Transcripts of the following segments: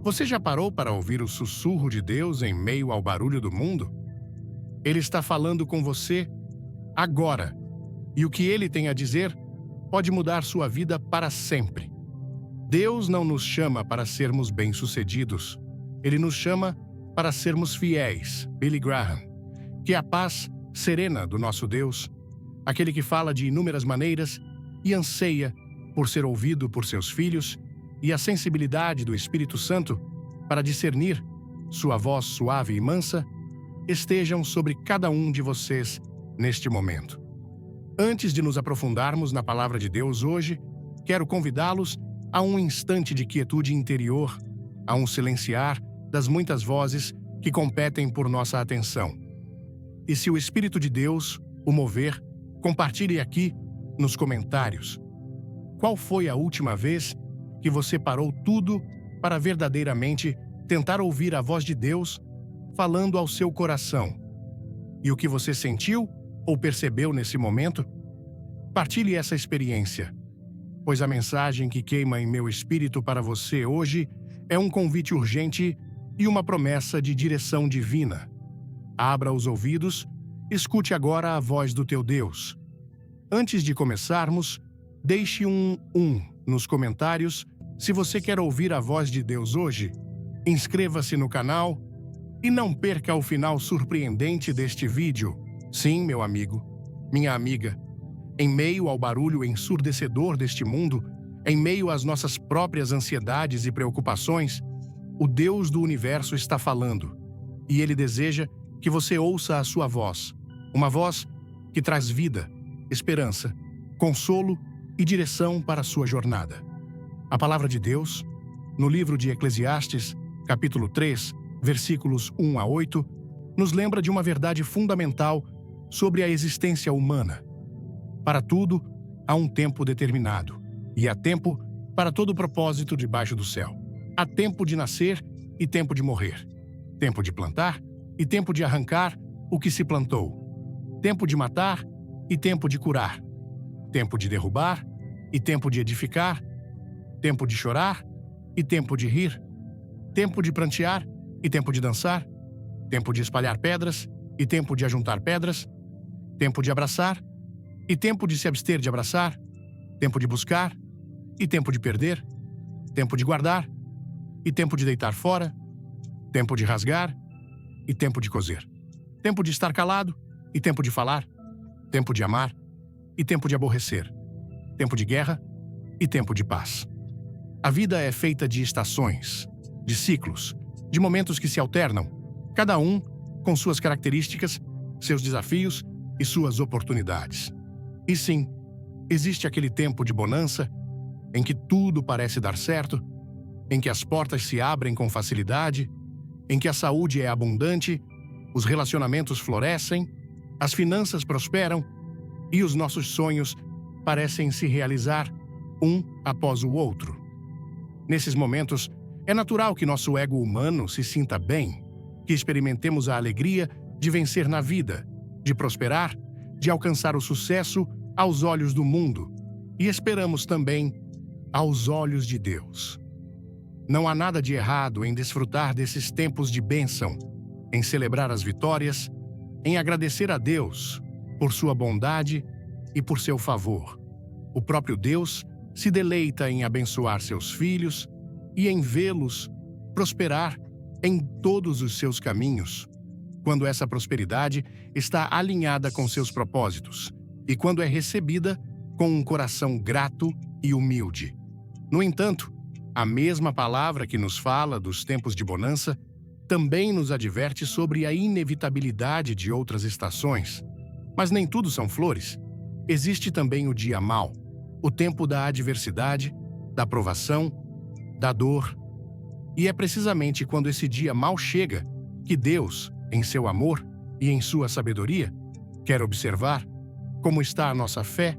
Você já parou para ouvir o sussurro de Deus em meio ao barulho do mundo? Ele está falando com você agora, e o que ele tem a dizer pode mudar sua vida para sempre. Deus não nos chama para sermos bem-sucedidos. Ele nos chama para sermos fiéis. Billy Graham. Que a paz serena do nosso Deus, aquele que fala de inúmeras maneiras e anseia por ser ouvido por seus filhos, e a sensibilidade do Espírito Santo para discernir sua voz suave e mansa, estejam sobre cada um de vocês neste momento. Antes de nos aprofundarmos na palavra de Deus hoje, quero convidá-los a um instante de quietude interior, a um silenciar das muitas vozes que competem por nossa atenção. E se o Espírito de Deus o mover, compartilhe aqui nos comentários. Qual foi a última vez que você parou tudo para verdadeiramente tentar ouvir a voz de Deus falando ao seu coração? E o que você sentiu ou percebeu nesse momento? Partilhe essa experiência, pois a mensagem que queima em meu espírito para você hoje é um convite urgente e uma promessa de direção divina. Abra os ouvidos, escute agora a voz do teu Deus. Antes de começarmos, deixe um nos comentários se você quer ouvir a voz de Deus hoje. Inscreva-se no canal e não perca o final surpreendente deste vídeo. Sim, meu amigo, minha amiga, em meio ao barulho ensurdecedor deste mundo, em meio às nossas próprias ansiedades e preocupações, o Deus do universo está falando, e Ele deseja que você ouça a sua voz, uma voz que traz vida, esperança, consolo e direção para a sua jornada. A palavra de Deus, no livro de Eclesiastes, capítulo 3, versículos 1 a 8, nos lembra de uma verdade fundamental sobre a existência humana. Para tudo, há um tempo determinado, e há tempo para todo propósito debaixo do céu. Há tempo de nascer e tempo de morrer, tempo de plantar e tempo de arrancar o que se plantou, tempo de matar e tempo de curar, tempo de derrubar e tempo de edificar, tempo de chorar e tempo de rir, tempo de prantear e tempo de dançar, tempo de espalhar pedras e tempo de ajuntar pedras, tempo de abraçar e tempo de se abster de abraçar, tempo de buscar e tempo de perder, tempo de guardar e tempo de deitar fora, tempo de rasgar e tempo de coser, tempo de estar calado e tempo de falar, tempo de amar e tempo de aborrecer, tempo de guerra e tempo de paz. A vida é feita de estações, de ciclos, de momentos que se alternam, cada um com suas características, seus desafios e suas oportunidades. E sim, existe aquele tempo de bonança, em que tudo parece dar certo, em que as portas se abrem com facilidade, em que a saúde é abundante, os relacionamentos florescem, as finanças prosperam e os nossos sonhos parecem se realizar um após o outro. Nesses momentos, é natural que nosso ego humano se sinta bem, que experimentemos a alegria de vencer na vida, de prosperar, de alcançar o sucesso aos olhos do mundo, e esperamos também aos olhos de Deus. Não há nada de errado em desfrutar desses tempos de bênção, em celebrar as vitórias, em agradecer a Deus por sua bondade e por seu favor. O próprio Deus se deleita em abençoar seus filhos e em vê-los prosperar em todos os seus caminhos, quando essa prosperidade está alinhada com seus propósitos e quando é recebida com um coração grato e humilde. No entanto, a mesma palavra que nos fala dos tempos de bonança também nos adverte sobre a inevitabilidade de outras estações. Mas nem tudo são flores. Existe também o dia mau, o tempo da adversidade, da provação, da dor. E é precisamente quando esse dia mau chega que Deus, em seu amor e em sua sabedoria, quer observar como está a nossa fé,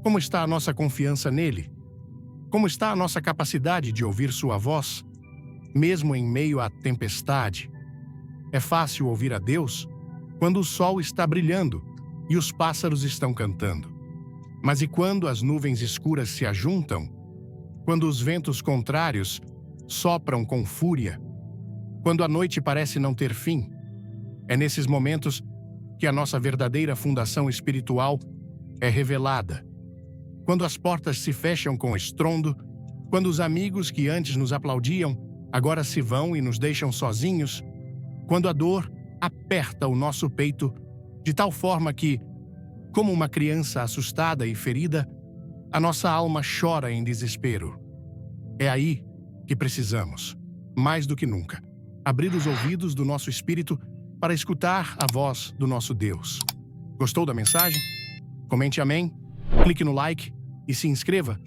como está a nossa confiança nele, como está a nossa capacidade de ouvir sua voz, mesmo em meio à tempestade. É fácil ouvir a Deus quando o sol está brilhando e os pássaros estão cantando. Mas e quando as nuvens escuras se ajuntam? Quando os ventos contrários sopram com fúria, quando a noite parece não ter fim. É nesses momentos que a nossa verdadeira fundação espiritual é revelada. Quando as portas se fecham com estrondo, quando os amigos que antes nos aplaudiam agora se vão e nos deixam sozinhos, quando a dor aperta o nosso peito de tal forma que, como uma criança assustada e ferida, a nossa alma chora em desespero. É aí que precisamos, mais do que nunca, abrir os ouvidos do nosso espírito para escutar a voz do nosso Deus. Gostou da mensagem? Comente amém, clique no like e se inscreva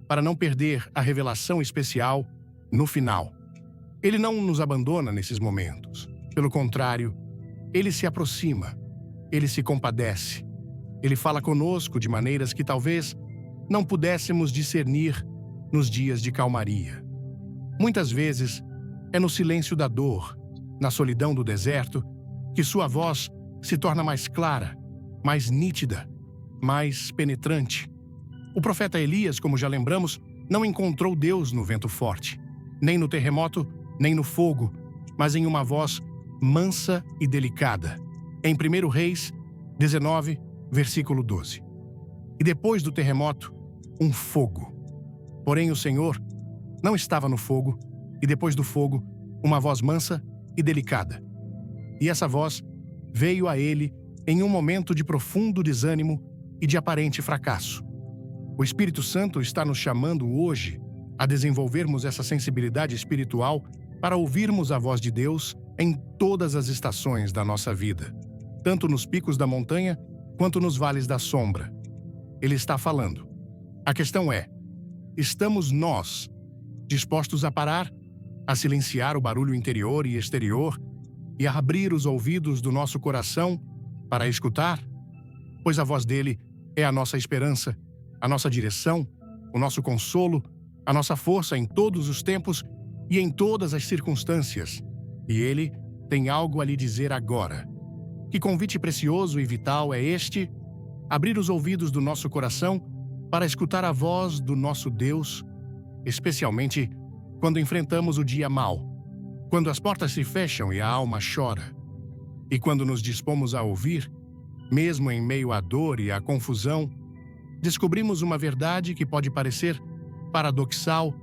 para não perder a revelação especial no final. Ele não nos abandona nesses momentos. Pelo contrário, ele se aproxima, ele se compadece, ele fala conosco de maneiras que talvez não pudéssemos discernir nos dias de calmaria. Muitas vezes é no silêncio da dor, na solidão do deserto, que sua voz se torna mais clara, mais nítida, mais penetrante. O profeta Elias, como já lembramos, não encontrou Deus no vento forte, nem no terremoto, nem no fogo, mas em uma voz mansa e delicada. Em 1 Reis 19, versículo 12. E depois do terremoto, um fogo. Porém, o Senhor não estava no fogo, e depois do fogo, uma voz mansa e delicada. E essa voz veio a ele em um momento de profundo desânimo e de aparente fracasso. O Espírito Santo está nos chamando hoje a desenvolvermos essa sensibilidade espiritual para ouvirmos a voz de Deus em todas as estações da nossa vida, tanto nos picos da montanha quanto nos vales da sombra. Ele está falando. A questão é: estamos nós dispostos a parar, a silenciar o barulho interior e exterior e a abrir os ouvidos do nosso coração para escutar? Pois a voz dele é a nossa esperança, a nossa direção, o nosso consolo, a nossa força em todos os tempos e em todas as circunstâncias. E ele tem algo a lhe dizer agora. Que convite precioso e vital é este? Abrir os ouvidos do nosso coração para escutar a voz do nosso Deus, especialmente quando enfrentamos o dia mau, quando as portas se fecham e a alma chora, e quando nos dispomos a ouvir, mesmo em meio à dor e à confusão, descobrimos uma verdade que pode parecer paradoxal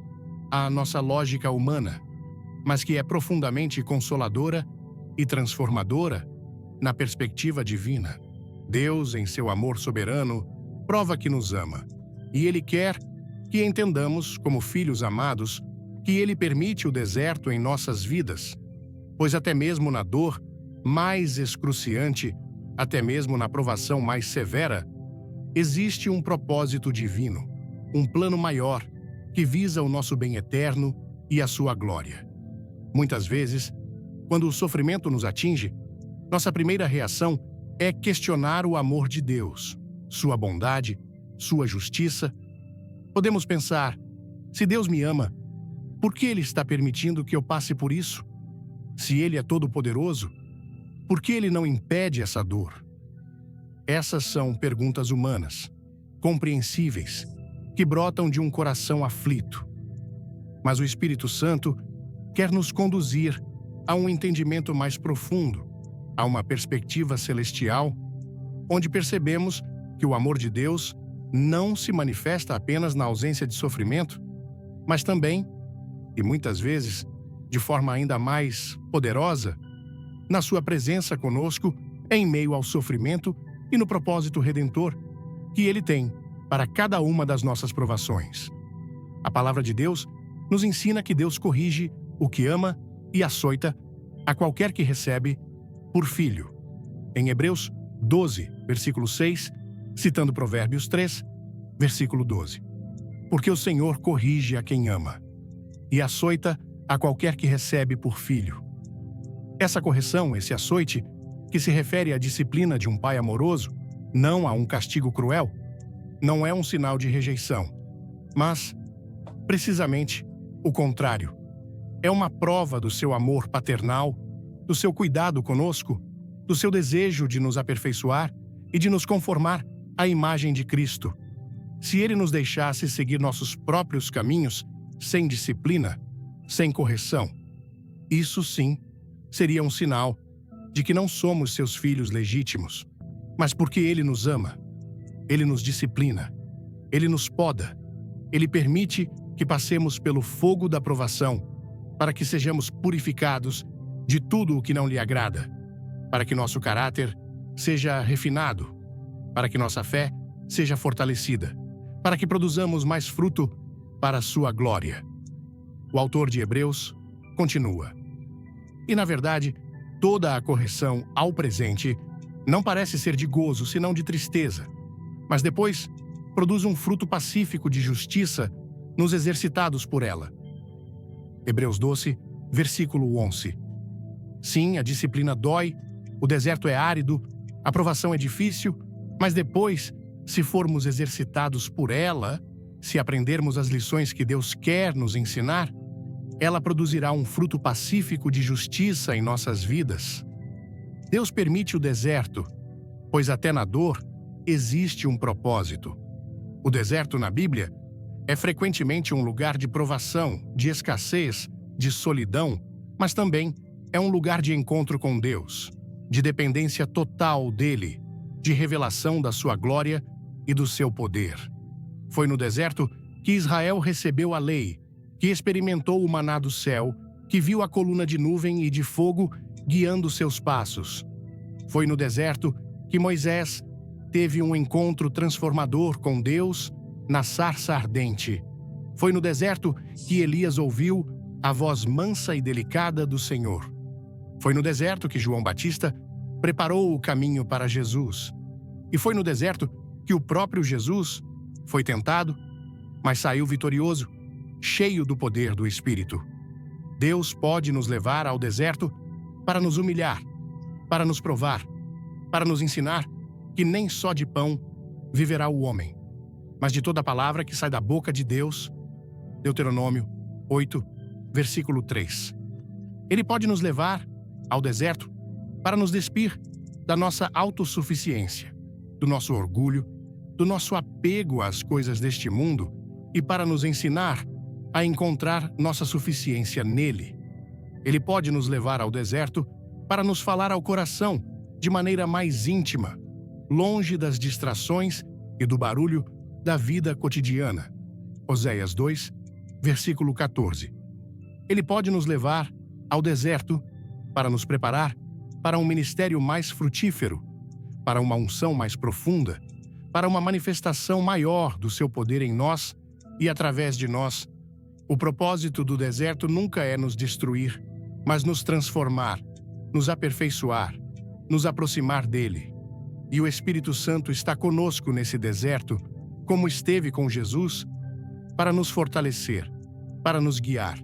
à nossa lógica humana, mas que é profundamente consoladora e transformadora na perspectiva divina. Deus, em seu amor soberano, prova que nos ama, e Ele quer que entendamos, como filhos amados, que Ele permite o deserto em nossas vidas, pois até mesmo na dor mais excruciante, até mesmo na provação mais severa, existe um propósito divino, um plano maior que visa o nosso bem eterno e a sua glória. Muitas vezes, quando o sofrimento nos atinge, nossa primeira reação é questionar o amor de Deus, sua bondade, sua justiça. Podemos pensar: se Deus me ama, por que Ele está permitindo que eu passe por isso? Se Ele é todo-poderoso, por que Ele não impede essa dor? Essas são perguntas humanas, compreensíveis, que brotam de um coração aflito. Mas o Espírito Santo quer nos conduzir a um entendimento mais profundo, a uma perspectiva celestial, onde percebemos que o amor de Deus não se manifesta apenas na ausência de sofrimento, mas também, e muitas vezes, de forma ainda mais poderosa, na sua presença conosco em meio ao sofrimento e no propósito redentor que Ele tem para cada uma das nossas provações. A palavra de Deus nos ensina que Deus corrige o que ama e açoita a qualquer que recebe por filho. Em Hebreus 12, versículo 6, citando Provérbios 3, versículo 12. Porque o Senhor corrige a quem ama e açoita a qualquer que recebe por filho. Essa correção, esse açoite, que se refere à disciplina de um pai amoroso, não a um castigo cruel, não é um sinal de rejeição, mas, precisamente, o contrário. É uma prova do seu amor paternal, do seu cuidado conosco, do seu desejo de nos aperfeiçoar e de nos conformar à imagem de Cristo. Se Ele nos deixasse seguir nossos próprios caminhos, sem disciplina, sem correção. Isso sim seria um sinal de que não somos seus filhos legítimos, mas porque Ele nos ama, Ele nos disciplina, Ele nos poda, Ele permite que passemos pelo fogo da provação para que sejamos purificados de tudo o que não lhe agrada, para que nosso caráter seja refinado, para que nossa fé seja fortalecida, para que produzamos mais fruto para a sua glória. O autor de Hebreus continua. E, na verdade, toda a correção ao presente não parece ser de gozo, senão de tristeza, mas depois produz um fruto pacífico de justiça nos exercitados por ela. Hebreus 12, versículo 11. Sim, a disciplina dói, o deserto é árido, a provação é difícil, mas depois, se formos exercitados por ela, se aprendermos as lições que Deus quer nos ensinar, ela produzirá um fruto pacífico de justiça em nossas vidas. Deus permite o deserto, pois até na dor existe um propósito. O deserto na Bíblia é frequentemente um lugar de provação, de escassez, de solidão, mas também é um lugar de encontro com Deus, de dependência total dele, de revelação da sua glória e do seu poder. Foi no deserto que Israel recebeu a lei, que experimentou o maná do céu, que viu a coluna de nuvem e de fogo guiando seus passos. Foi no deserto que Moisés teve um encontro transformador com Deus na sarça ardente. Foi no deserto que Elias ouviu a voz mansa e delicada do Senhor. Foi no deserto que João Batista preparou o caminho para Jesus. E foi no deserto que o próprio Jesus foi tentado, mas saiu vitorioso, cheio do poder do Espírito. Deus pode nos levar ao deserto para nos humilhar, para nos provar, para nos ensinar que nem só de pão viverá o homem, mas de toda palavra que sai da boca de Deus. Deuteronômio 8, versículo 3. Ele pode nos levar ao deserto para nos despir da nossa autossuficiência, do nosso orgulho, do nosso apego às coisas deste mundo e para nos ensinar a encontrar nossa suficiência nele. Ele pode nos levar ao deserto para nos falar ao coração de maneira mais íntima, longe das distrações e do barulho da vida cotidiana. Oséias 2, versículo 14. Ele pode nos levar ao deserto para nos preparar para um ministério mais frutífero, para uma unção mais profunda, para uma manifestação maior do seu poder em nós e através de nós. O propósito do deserto nunca é nos destruir, mas nos transformar, nos aperfeiçoar, nos aproximar dele. E o Espírito Santo está conosco nesse deserto, como esteve com Jesus, para nos fortalecer, para nos guiar,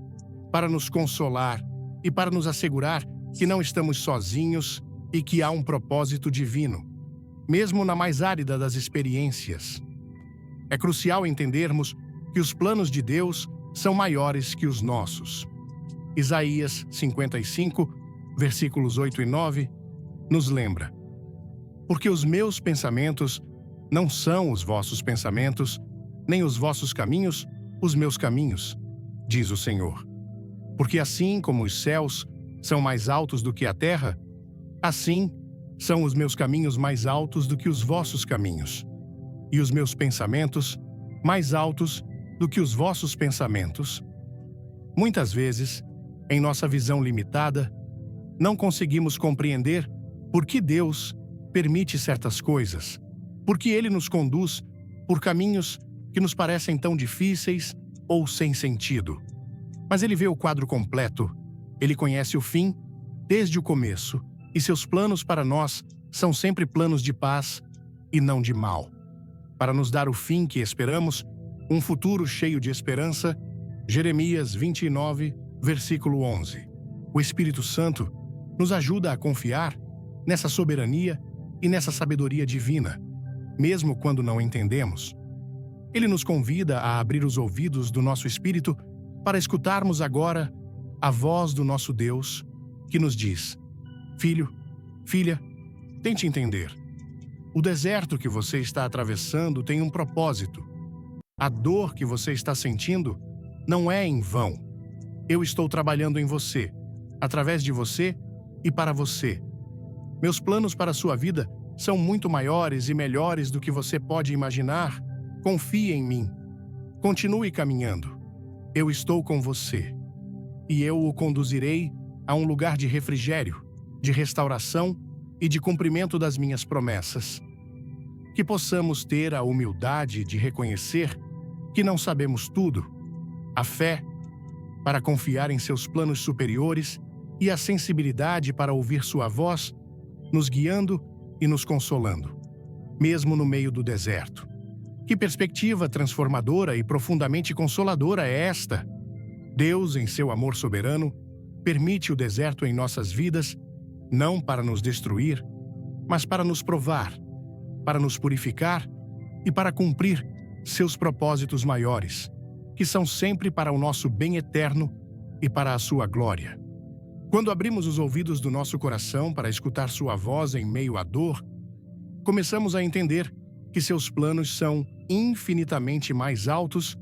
para nos consolar e para nos assegurar que não estamos sozinhos e que há um propósito divino, mesmo na mais árida das experiências. É crucial entendermos que os planos de Deus são maiores que os nossos. Isaías 55, versículos 8 e 9, nos lembra: porque os meus pensamentos não são os vossos pensamentos, nem os vossos caminhos os meus caminhos, diz o Senhor. Porque assim como os céus são mais altos do que a terra, assim são os meus caminhos mais altos do que os vossos caminhos, e os meus pensamentos mais altos do que os vossos pensamentos. Muitas vezes, em nossa visão limitada, não conseguimos compreender por que Deus permite certas coisas, por que Ele nos conduz por caminhos que nos parecem tão difíceis ou sem sentido. Mas Ele vê o quadro completo, Ele conhece o fim desde o começo, e seus planos para nós são sempre planos de paz e não de mal, para nos dar o fim que esperamos, um futuro cheio de esperança. Jeremias 29, versículo 11. O Espírito Santo nos ajuda a confiar nessa soberania e nessa sabedoria divina, mesmo quando não entendemos. Ele nos convida a abrir os ouvidos do nosso espírito para escutarmos agora a voz do nosso Deus, que nos diz: filho, filha, tente entender. O deserto que você está atravessando tem um propósito. A dor que você está sentindo não é em vão. Eu estou trabalhando em você, através de você e para você. Meus planos para a sua vida são muito maiores e melhores do que você pode imaginar. Confie em mim. Continue caminhando. Eu estou com você. E eu o conduzirei a um lugar de refrigério, de restauração e de cumprimento das minhas promessas. Que possamos ter a humildade de reconhecer que não sabemos tudo, a fé para confiar em seus planos superiores e a sensibilidade para ouvir sua voz, nos guiando e nos consolando, mesmo no meio do deserto. Que perspectiva transformadora e profundamente consoladora é esta! Deus, em seu amor soberano, permite o deserto em nossas vidas, não para nos destruir, mas para nos provar, para nos purificar e para cumprir seus propósitos maiores, que são sempre para o nosso bem eterno e para a sua glória. Quando abrimos os ouvidos do nosso coração para escutar sua voz em meio à dor, começamos a entender que seus planos são infinitamente mais altos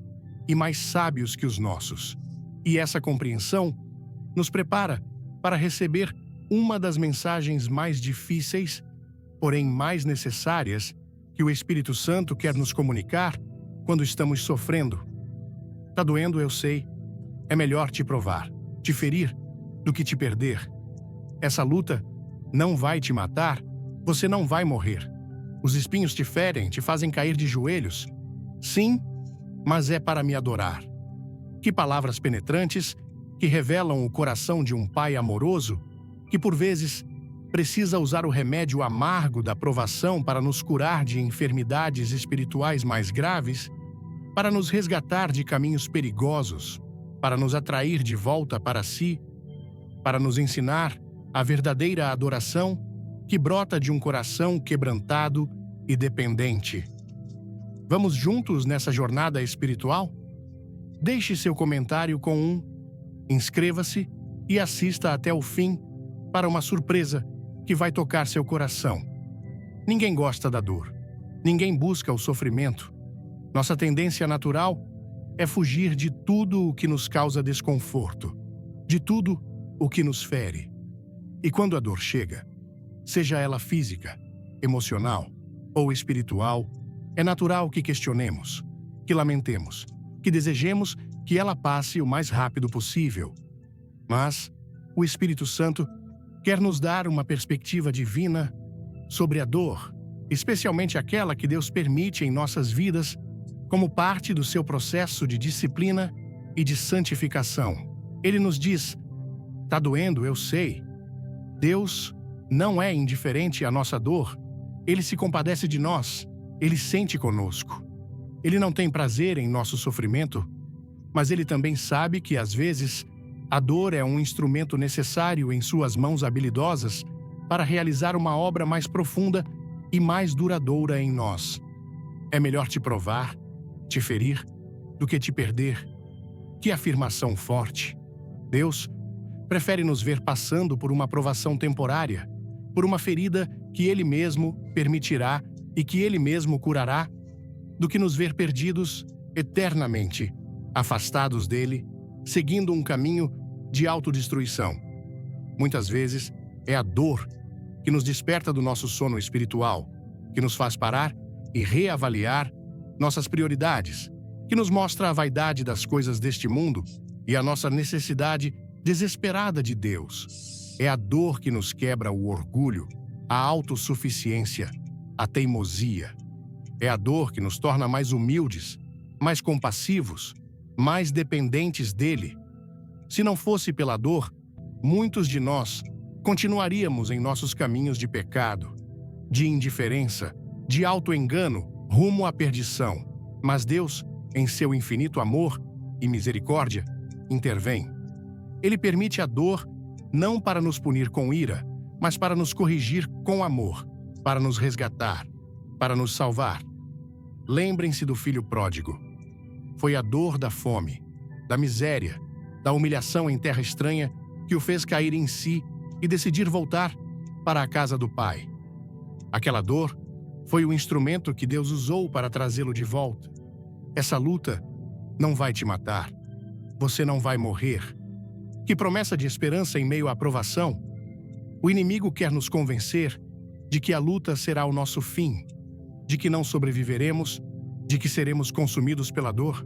e mais sábios que os nossos. E essa compreensão nos prepara para receber uma das mensagens mais difíceis, porém mais necessárias, que o Espírito Santo quer nos comunicar quando estamos sofrendo. Tá doendo, eu sei. É melhor te provar, te ferir, do que te perder. Essa luta não vai te matar, você não vai morrer. Os espinhos te ferem, te fazem cair de joelhos. Sim, mas é para me adorar. Que palavras penetrantes que revelam o coração de um pai amoroso que, por vezes, precisa usar o remédio amargo da provação para nos curar de enfermidades espirituais mais graves, para nos resgatar de caminhos perigosos, para nos atrair de volta para si, para nos ensinar a verdadeira adoração que brota de um coração quebrantado e dependente. Vamos juntos nessa jornada espiritual? Deixe seu comentário com inscreva-se e assista até o fim para uma surpresa que vai tocar seu coração. Ninguém gosta da dor. Ninguém busca o sofrimento. Nossa tendência natural é fugir de tudo o que nos causa desconforto, de tudo o que nos fere. E quando a dor chega, seja ela física, emocional ou espiritual, é natural que questionemos, que lamentemos, que desejemos que ela passe o mais rápido possível. Mas o Espírito Santo quer nos dar uma perspectiva divina sobre a dor, especialmente aquela que Deus permite em nossas vidas como parte do seu processo de disciplina e de santificação. Ele nos diz: "Tá doendo, eu sei." Deus não é indiferente à nossa dor. Ele se compadece de nós. Ele sente conosco. Ele não tem prazer em nosso sofrimento, mas ele também sabe que, às vezes, a dor é um instrumento necessário em suas mãos habilidosas para realizar uma obra mais profunda e mais duradoura em nós. É melhor te provar, te ferir, do que te perder. Que afirmação forte! Deus prefere nos ver passando por uma provação temporária, por uma ferida que Ele mesmo permitirá e que Ele mesmo curará, do que nos ver perdidos eternamente, afastados dele, seguindo um caminho de autodestruição. Muitas vezes é a dor que nos desperta do nosso sono espiritual, que nos faz parar e reavaliar nossas prioridades, que nos mostra a vaidade das coisas deste mundo e a nossa necessidade desesperada de Deus. É a dor que nos quebra o orgulho, a autossuficiência, a teimosia. É a dor que nos torna mais humildes, mais compassivos, mais dependentes dele. Se não fosse pela dor, muitos de nós continuaríamos em nossos caminhos de pecado, de indiferença, de auto-engano, rumo à perdição. Mas Deus, em seu infinito amor e misericórdia, intervém. Ele permite a dor não para nos punir com ira, mas para nos corrigir com amor, para nos resgatar, para nos salvar. Lembrem-se do filho pródigo. Foi a dor da fome, da miséria, da humilhação em terra estranha que o fez cair em si e decidir voltar para a casa do pai. Aquela dor foi o instrumento que Deus usou para trazê-lo de volta. Essa luta não vai te matar. Você não vai morrer. Que promessa de esperança em meio à provação! O inimigo quer nos convencer de que a luta será o nosso fim, de que não sobreviveremos, de que seremos consumidos pela dor.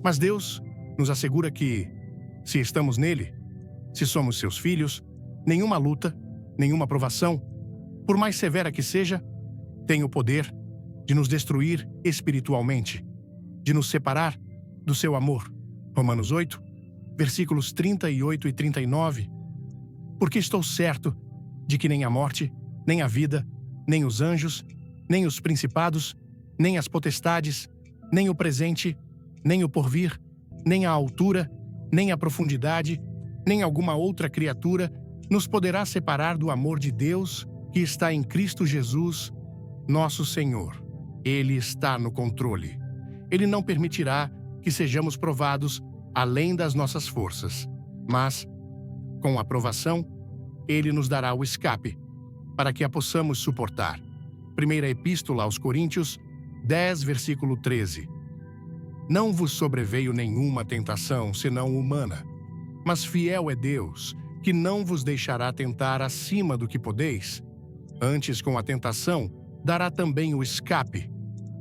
Mas Deus nos assegura que, se estamos nele, se somos seus filhos, nenhuma luta, nenhuma provação, por mais severa que seja, tem o poder de nos destruir espiritualmente, de nos separar do seu amor. Romanos 8, versículos 38 e 39. Porque estou certo de que nem a morte, nem a vida, nem os anjos, nem os principados, nem as potestades, nem o presente, nem o porvir, nem a altura, nem a profundidade, nem alguma outra criatura nos poderá separar do amor de Deus que está em Cristo Jesus, nosso Senhor. Ele está no controle. Ele não permitirá que sejamos provados além das nossas forças, mas, com a provação, Ele nos dará o escape, para que a possamos suportar. Primeira Epístola aos Coríntios, 10, versículo 13. Não vos sobreveio nenhuma tentação, senão humana, mas fiel é Deus, que não vos deixará tentar acima do que podeis. Antes, com a tentação, dará também o escape,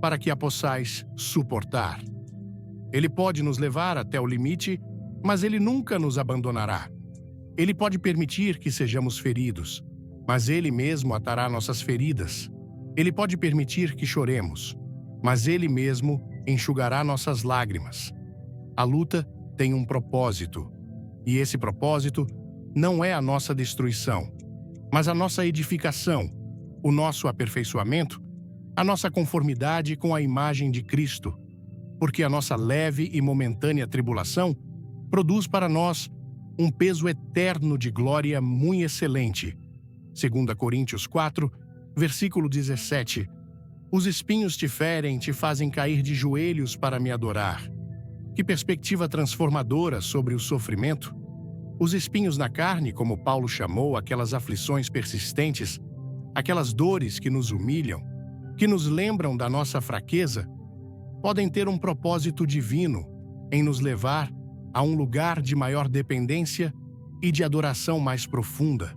para que a possais suportar. Ele pode nos levar até o limite, mas Ele nunca nos abandonará. Ele pode permitir que sejamos feridos, mas Ele mesmo atará nossas feridas. Ele pode permitir que choremos, mas Ele mesmo enxugará nossas lágrimas. A luta tem um propósito, e esse propósito não é a nossa destruição, mas a nossa edificação, o nosso aperfeiçoamento, a nossa conformidade com a imagem de Cristo, porque a nossa leve e momentânea tribulação produz para nós um peso eterno de glória muito excelente. 2 Coríntios 4, versículo 17. Os espinhos te ferem, te fazem cair de joelhos para me adorar. Que perspectiva transformadora sobre o sofrimento! Os espinhos na carne, como Paulo chamou aquelas aflições persistentes, aquelas dores que nos humilham, que nos lembram da nossa fraqueza, podem ter um propósito divino em nos levar a um lugar de maior dependência e de adoração mais profunda.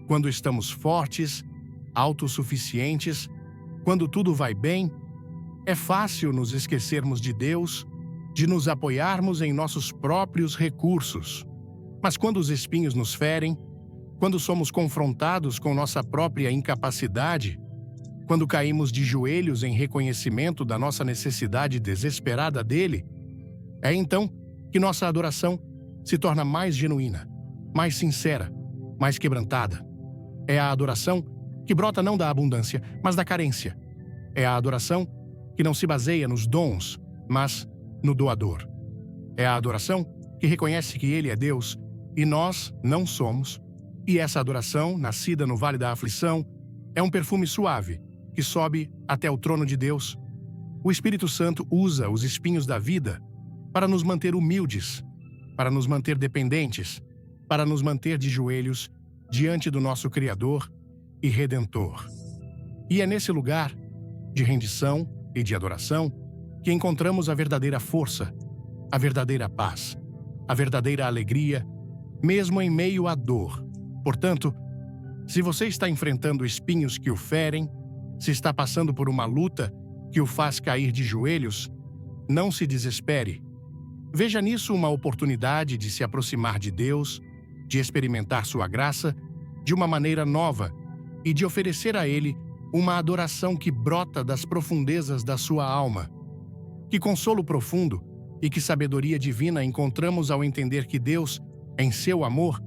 Quando estamos fortes, autossuficientes, quando tudo vai bem, é fácil nos esquecermos de Deus, de nos apoiarmos em nossos próprios recursos. Mas quando os espinhos nos ferem, quando somos confrontados com nossa própria incapacidade, quando caímos de joelhos em reconhecimento da nossa necessidade desesperada dele, é então que nossa adoração se torna mais genuína, mais sincera, mais quebrantada. É a adoração que brota não da abundância, mas da carência. É a adoração que não se baseia nos dons, mas no doador. É a adoração que reconhece que Ele é Deus e nós não somos. E essa adoração, nascida no vale da aflição, é um perfume suave que sobe até o trono de Deus. O Espírito Santo usa os espinhos da vida para nos manter humildes, para nos manter dependentes, para nos manter de joelhos diante do nosso Criador e Redentor. E é nesse lugar de rendição e de adoração que encontramos a verdadeira força, a verdadeira paz, a verdadeira alegria, mesmo em meio à dor. Portanto, se você está enfrentando espinhos que o ferem, se está passando por uma luta que o faz cair de joelhos, não se desespere. Veja nisso uma oportunidade de se aproximar de Deus, de experimentar sua graça de uma maneira nova e de oferecer a Ele uma adoração que brota das profundezas da sua alma. Que consolo profundo e que sabedoria divina encontramos ao entender que Deus, em seu amor,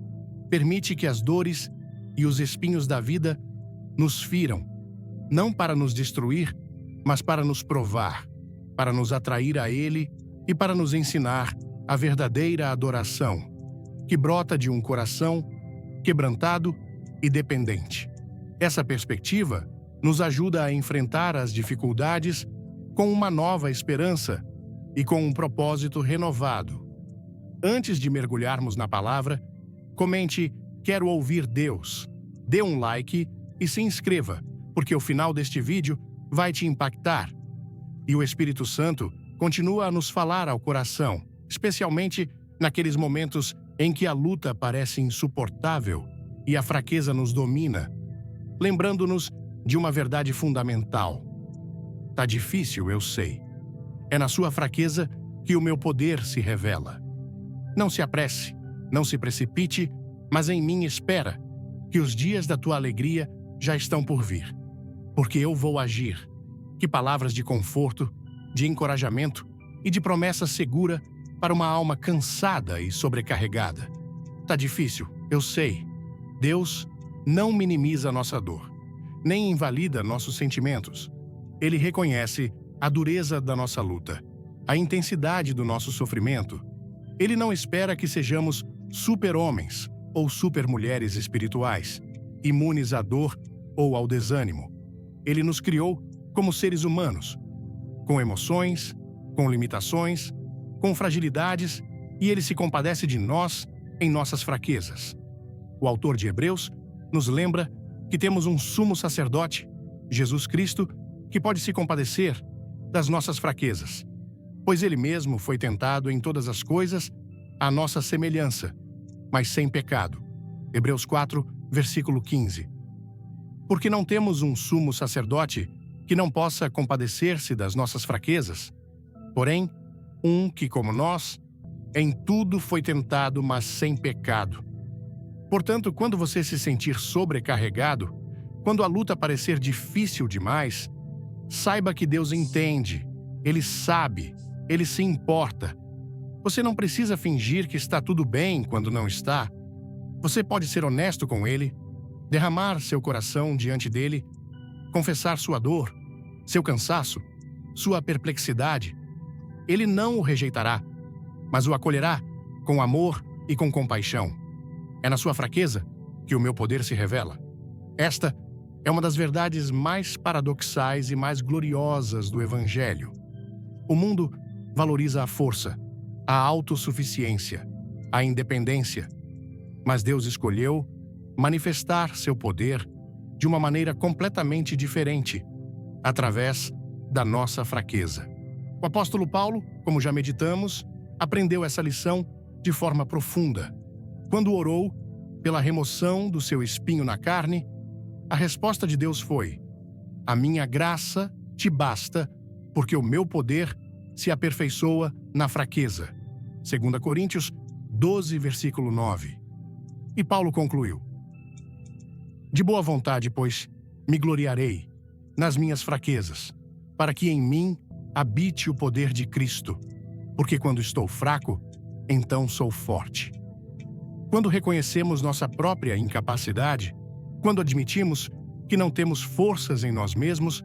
permite que as dores e os espinhos da vida nos firam, não para nos destruir, mas para nos provar, para nos atrair a Ele e para nos ensinar a verdadeira adoração, que brota de um coração quebrantado e dependente. Essa perspectiva nos ajuda a enfrentar as dificuldades com uma nova esperança e com um propósito renovado. Antes de mergulharmos na palavra, comente "Quero ouvir Deus", dê um like e se inscreva, porque o final deste vídeo vai te impactar. E o Espírito Santo continua a nos falar ao coração, especialmente naqueles momentos em que a luta parece insuportável e a fraqueza nos domina, lembrando-nos de uma verdade fundamental. Tá difícil, eu sei. É na sua fraqueza que o meu poder se revela. Não se apresse, não se precipite, mas em mim espera, que os dias da tua alegria já estão por vir. Porque eu vou agir. Que palavras de conforto, de encorajamento e de promessa segura para uma alma cansada e sobrecarregada. Tá difícil, eu sei. Deus não minimiza nossa dor, nem invalida nossos sentimentos. Ele reconhece a dureza da nossa luta, a intensidade do nosso sofrimento. Ele não espera que sejamos super-homens ou super-mulheres espirituais, imunes à dor ou ao desânimo. Ele nos criou como seres humanos, com emoções, com limitações, com fragilidades, e Ele se compadece de nós em nossas fraquezas. O autor de Hebreus nos lembra que temos um sumo sacerdote, Jesus Cristo, que pode se compadecer das nossas fraquezas, pois Ele mesmo foi tentado em todas as coisas à nossa semelhança, mas sem pecado. Hebreus 4, versículo 15. Porque não temos um sumo sacerdote que não possa compadecer-se das nossas fraquezas, porém, um que, como nós, em tudo foi tentado, mas sem pecado. Portanto, quando você se sentir sobrecarregado, quando a luta parecer difícil demais, saiba que Deus entende, Ele sabe, Ele se importa. Você não precisa fingir que está tudo bem quando não está. Você pode ser honesto com Ele, derramar seu coração diante dele, confessar sua dor, seu cansaço, sua perplexidade. Ele não o rejeitará, mas o acolherá com amor e com compaixão. É na sua fraqueza que o meu poder se revela. Esta é uma das verdades mais paradoxais e mais gloriosas do Evangelho. O mundo valoriza a força, a autossuficiência, a independência. Mas Deus escolheu manifestar seu poder de uma maneira completamente diferente, através da nossa fraqueza. O apóstolo Paulo, como já meditamos, aprendeu essa lição de forma profunda. Quando orou pela remoção do seu espinho na carne, a resposta de Deus foi: a minha graça te basta, porque o meu poder se aperfeiçoa na fraqueza. 2 Coríntios 12, versículo 9. E Paulo concluiu: de boa vontade, pois, me gloriarei nas minhas fraquezas, para que em mim habite o poder de Cristo, porque quando estou fraco, então sou forte. Quando reconhecemos nossa própria incapacidade, quando admitimos que não temos forças em nós mesmos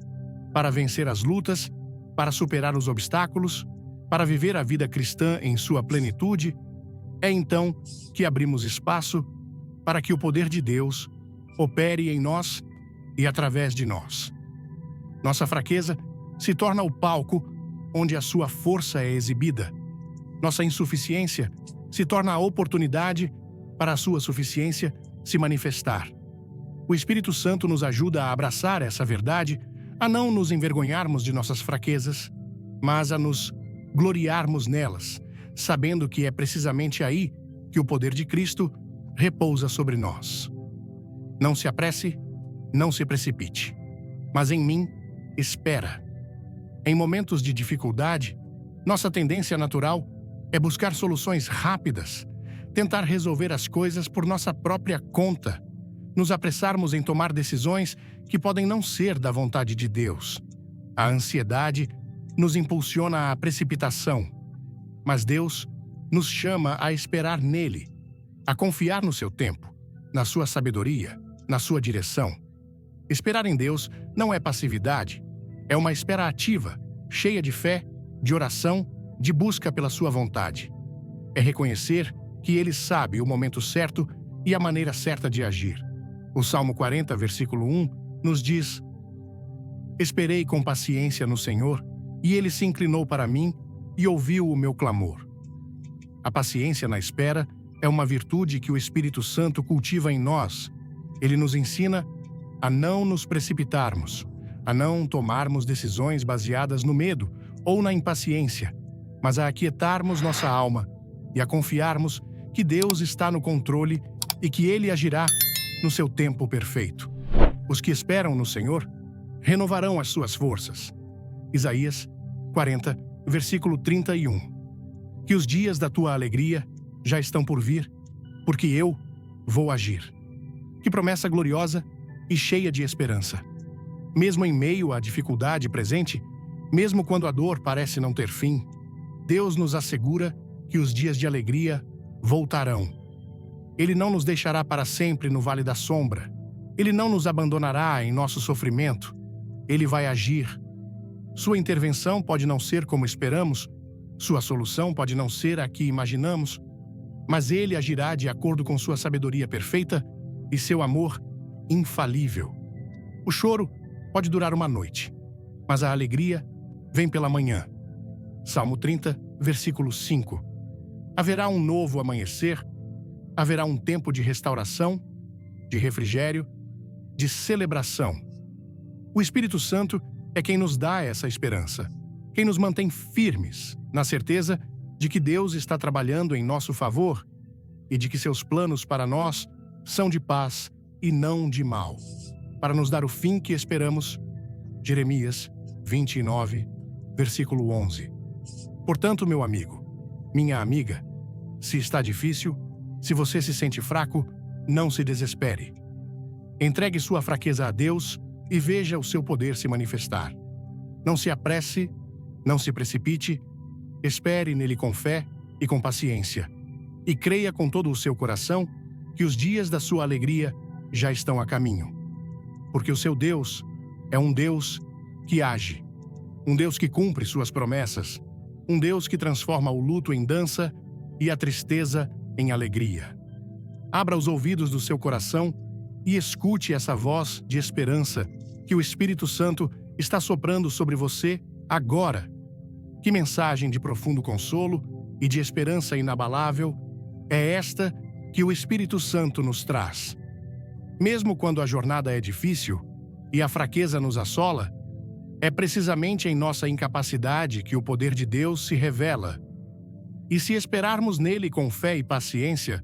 para vencer as lutas, para superar os obstáculos, para viver a vida cristã em sua plenitude, é então que abrimos espaço para que o poder de Deus opere em nós e através de nós. Nossa fraqueza se torna o palco onde a sua força é exibida. Nossa insuficiência se torna a oportunidade para a sua suficiência se manifestar. O Espírito Santo nos ajuda a abraçar essa verdade, a não nos envergonharmos de nossas fraquezas, mas a nos gloriarmos nelas, sabendo que é precisamente aí que o poder de Cristo repousa sobre nós. Não se apresse, não se precipite, mas em mim, espera. Em momentos de dificuldade, nossa tendência natural é buscar soluções rápidas, tentar resolver as coisas por nossa própria conta, nos apressarmos em tomar decisões que podem não ser da vontade de Deus. A ansiedade nos impulsiona à precipitação, mas Deus nos chama a esperar nele, a confiar no seu tempo, na sua sabedoria, na sua direção. Esperar em Deus não é passividade, é uma espera ativa, cheia de fé, de oração, de busca pela sua vontade. É reconhecer que Ele sabe o momento certo e a maneira certa de agir. O Salmo 40, versículo 1, nos diz: esperei com paciência no Senhor, e Ele se inclinou para mim e ouviu o meu clamor. A paciência na espera é uma virtude que o Espírito Santo cultiva em nós. Ele nos ensina a não nos precipitarmos, a não tomarmos decisões baseadas no medo ou na impaciência, mas a aquietarmos nossa alma e a confiarmos que Deus está no controle e que Ele agirá no seu tempo perfeito. Os que esperam no Senhor renovarão as suas forças. Isaías 40, versículo 31. Que os dias da tua alegria já estão por vir, porque eu vou agir. Que promessa gloriosa e cheia de esperança. Mesmo em meio à dificuldade presente, mesmo quando a dor parece não ter fim, Deus nos assegura que os dias de alegria voltarão. Ele não nos deixará para sempre no vale da sombra. Ele não nos abandonará em nosso sofrimento. Ele vai agir. Sua intervenção pode não ser como esperamos, sua solução pode não ser a que imaginamos, mas Ele agirá de acordo com sua sabedoria perfeita e seu amor infalível. O choro pode durar uma noite, mas a alegria vem pela manhã. Salmo 30, versículo 5. Haverá um novo amanhecer, haverá um tempo de restauração, de refrigério, de celebração. O Espírito Santo é quem nos dá essa esperança, quem nos mantém firmes na certeza de que Deus está trabalhando em nosso favor e de que seus planos para nós são de paz e não de mal, para nos dar o fim que esperamos. Jeremias 29, versículo 11. Portanto, meu amigo, minha amiga, se está difícil, se você se sente fraco, não se desespere. Entregue sua fraqueza a Deus e veja o seu poder se manifestar. Não se apresse, não se precipite, espere nele com fé e com paciência. E creia com todo o seu coração que os dias da sua alegria já estão a caminho. Porque o seu Deus é um Deus que age, um Deus que cumpre suas promessas, um Deus que transforma o luto em dança e a tristeza em alegria. Abra os ouvidos do seu coração e escute essa voz de esperança que o Espírito Santo está soprando sobre você agora. Que mensagem de profundo consolo e de esperança inabalável é esta que o Espírito Santo nos traz. Mesmo quando a jornada é difícil e a fraqueza nos assola, é precisamente em nossa incapacidade que o poder de Deus se revela. E se esperarmos nele com fé e paciência,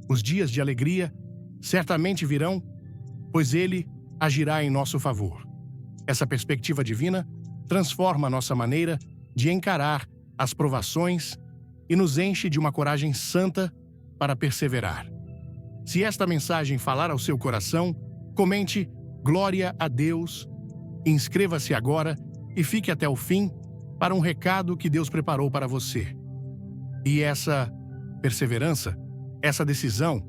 os dias de alegria certamente virão, pois ele agirá em nosso favor. Essa perspectiva divina transforma nossa maneira de encarar as provações e nos enche de uma coragem santa para perseverar. Se esta mensagem falar ao seu coração, comente "Glória a Deus", inscreva-se agora e fique até o fim para um recado que Deus preparou para você. E essa perseverança, essa decisão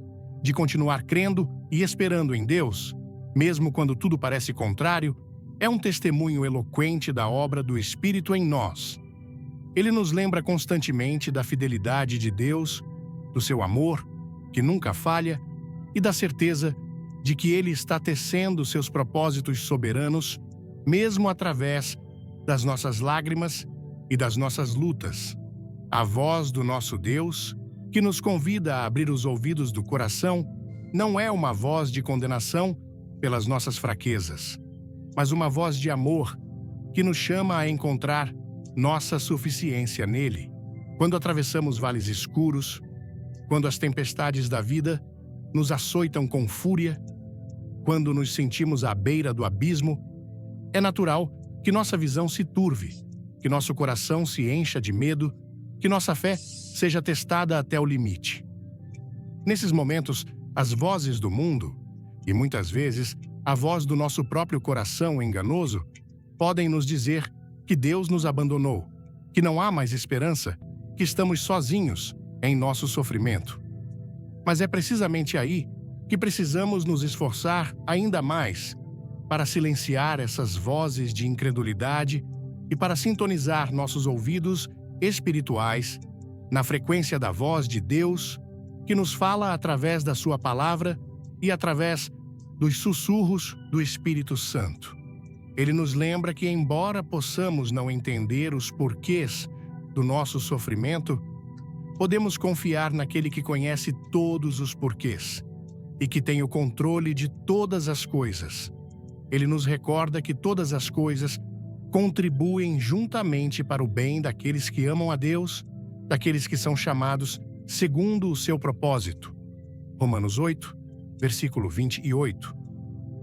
de continuar crendo e esperando em Deus, mesmo quando tudo parece contrário, é um testemunho eloquente da obra do Espírito em nós. Ele nos lembra constantemente da fidelidade de Deus, do seu amor, que nunca falha, e da certeza de que Ele está tecendo seus propósitos soberanos, mesmo através das nossas lágrimas e das nossas lutas. A voz do nosso Deus, que nos convida a abrir os ouvidos do coração, não é uma voz de condenação pelas nossas fraquezas, mas uma voz de amor que nos chama a encontrar nossa suficiência nele. Quando atravessamos vales escuros, quando as tempestades da vida nos açoitam com fúria, quando nos sentimos à beira do abismo, é natural que nossa visão se turve, que nosso coração se encha de medo, que nossa fé seja testada até o limite. Nesses momentos, as vozes do mundo, e muitas vezes a voz do nosso próprio coração enganoso, podem nos dizer que Deus nos abandonou, que não há mais esperança, que estamos sozinhos em nosso sofrimento. Mas é precisamente aí que precisamos nos esforçar ainda mais para silenciar essas vozes de incredulidade e para sintonizar nossos ouvidos espirituais na frequência da voz de Deus, que nos fala através da sua palavra e através dos sussurros do Espírito Santo. Ele nos lembra que, embora possamos não entender os porquês do nosso sofrimento, podemos confiar naquele que conhece todos os porquês e que tem o controle de todas as coisas. Ele nos recorda que todas as coisas contribuem juntamente para o bem daqueles que amam a Deus, daqueles que são chamados segundo o seu propósito. Romanos 8, versículo 28.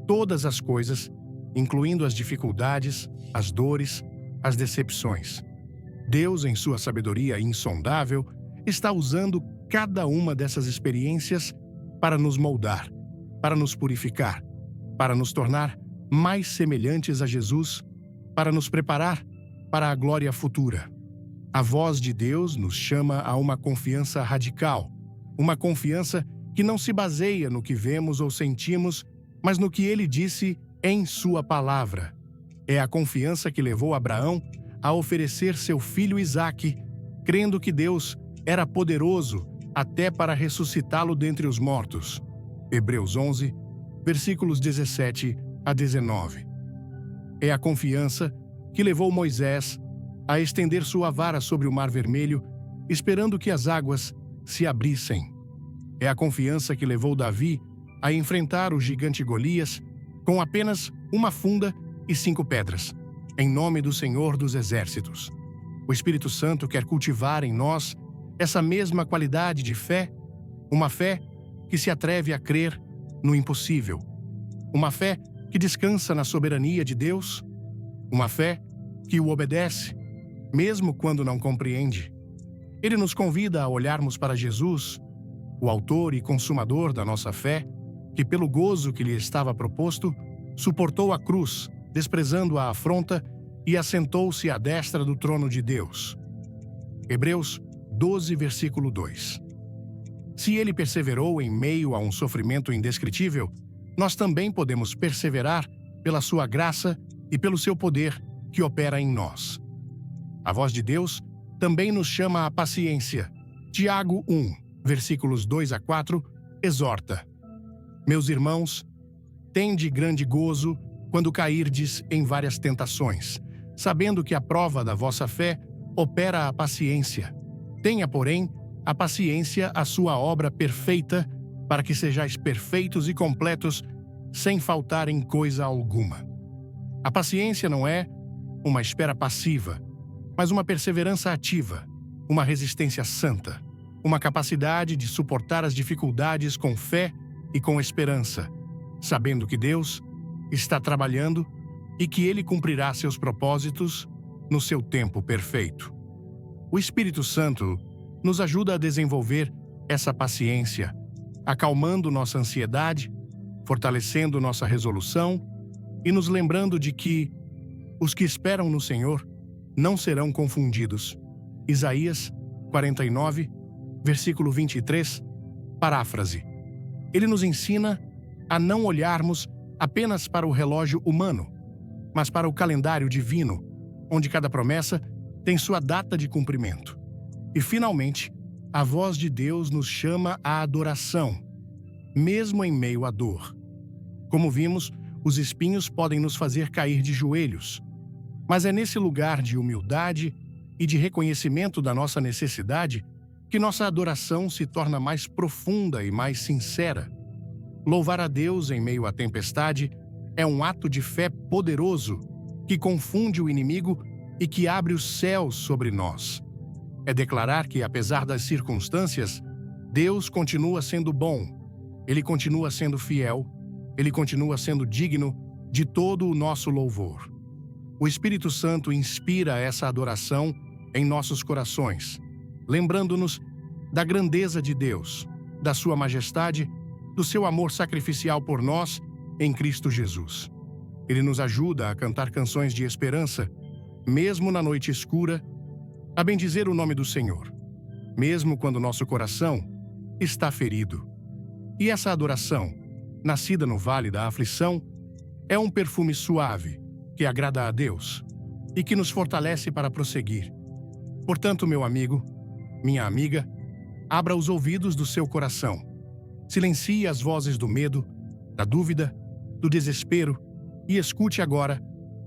Todas as coisas, incluindo as dificuldades, as dores, as decepções. Deus, em sua sabedoria insondável, está usando cada uma dessas experiências para nos moldar, para nos purificar, para nos tornar mais semelhantes a Jesus, para nos preparar para a glória futura. A voz de Deus nos chama a uma confiança radical, uma confiança que não se baseia no que vemos ou sentimos, mas no que Ele disse em sua palavra. É a confiança que levou Abraão a oferecer seu filho Isaque, crendo que Deus era poderoso até para ressuscitá-lo dentre os mortos. Hebreus 11, versículos 17 a 19. É a confiança que levou Moisés a estender sua vara sobre o Mar Vermelho, esperando que as águas se abrissem. É a confiança que levou Davi a enfrentar o gigante Golias com apenas uma funda e 5 pedras, em nome do Senhor dos Exércitos. O Espírito Santo quer cultivar em nós essa mesma qualidade de fé, uma fé que se atreve a crer no impossível, uma fé que descansa na soberania de Deus, uma fé que o obedece, mesmo quando não compreende. Ele nos convida a olharmos para Jesus, o autor e consumador da nossa fé, que pelo gozo que lhe estava proposto, suportou a cruz, desprezando a afronta, e assentou-se à destra do trono de Deus. Hebreus 12, versículo 2. Se ele perseverou em meio a um sofrimento indescritível, nós também podemos perseverar pela sua graça e pelo seu poder que opera em nós. A voz de Deus também nos chama à paciência. Tiago 1, versículos 2 a 4, exorta: Meus irmãos, tende grande gozo quando cairdes em várias tentações, sabendo que a prova da vossa fé opera a paciência. Tenha, porém, a paciência a sua obra perfeita, para que sejais perfeitos e completos, sem faltar em coisa alguma. A paciência não é uma espera passiva, mas uma perseverança ativa, uma resistência santa, uma capacidade de suportar as dificuldades com fé e com esperança, sabendo que Deus está trabalhando e que Ele cumprirá seus propósitos no seu tempo perfeito. O Espírito Santo nos ajuda a desenvolver essa paciência, acalmando nossa ansiedade, fortalecendo nossa resolução e nos lembrando de que os que esperam no Senhor não serão confundidos. Isaías 49, versículo 23, paráfrase. Ele nos ensina a não olharmos apenas para o relógio humano, mas para o calendário divino, onde cada promessa tem sua data de cumprimento. E, finalmente, a voz de Deus nos chama à adoração, mesmo em meio à dor. Como vimos, os espinhos podem nos fazer cair de joelhos, mas é nesse lugar de humildade e de reconhecimento da nossa necessidade que nossa adoração se torna mais profunda e mais sincera. Louvar a Deus em meio à tempestade é um ato de fé poderoso que confunde o inimigo e que abre os céus sobre nós. É declarar que, apesar das circunstâncias, Deus continua sendo bom, Ele continua sendo fiel, Ele continua sendo digno de todo o nosso louvor. O Espírito Santo inspira essa adoração em nossos corações, lembrando-nos da grandeza de Deus, da sua majestade, do seu amor sacrificial por nós em Cristo Jesus. Ele nos ajuda a cantar canções de esperança, mesmo na noite escura, a bendizer o nome do Senhor, mesmo quando nosso coração está ferido. E essa adoração, nascida no vale da aflição, é um perfume suave que agrada a Deus e que nos fortalece para prosseguir. Portanto, meu amigo, minha amiga, abra os ouvidos do seu coração. Silencie as vozes do medo, da dúvida, do desespero e escute agora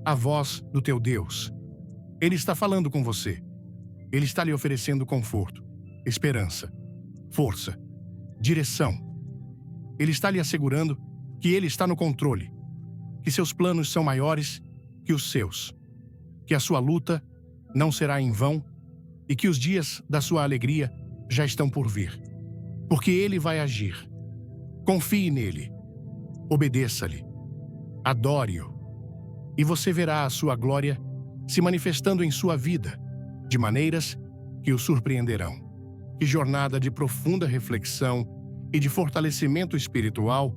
a voz do teu Deus. Ele está falando com você. Ele está lhe oferecendo conforto, esperança, força, direção. Ele está lhe assegurando que Ele está no controle, que seus planos são maiores que os seus, que a sua luta não será em vão e que os dias da sua alegria já estão por vir, porque Ele vai agir. Confie nele, obedeça-lhe, adore-o, e você verá a sua glória se manifestando em sua vida, de maneiras que o surpreenderão. Que jornada de profunda reflexão e de fortalecimento espiritual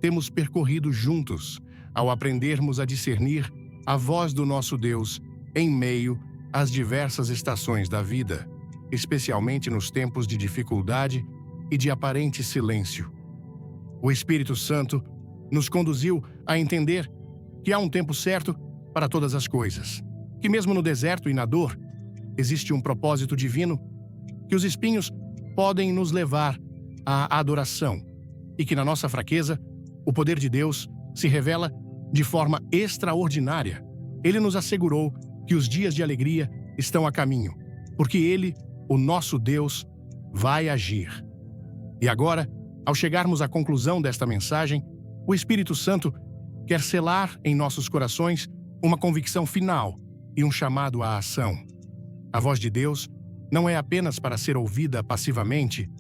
temos percorrido juntos ao aprendermos a discernir a voz do nosso Deus em meio às diversas estações da vida, especialmente nos tempos de dificuldade e de aparente silêncio. O Espírito Santo nos conduziu a entender que há um tempo certo para todas as coisas, que mesmo no deserto e na dor, existe um propósito divino, que os espinhos podem nos levar à adoração e que na nossa fraqueza, o poder de Deus se revela de forma extraordinária. Ele nos assegurou que os dias de alegria estão a caminho, porque Ele, o nosso Deus, vai agir. E agora, ao chegarmos à conclusão desta mensagem, o Espírito Santo quer selar em nossos corações uma convicção final e um chamado à ação. A voz de Deus não é apenas para ser ouvida passivamente,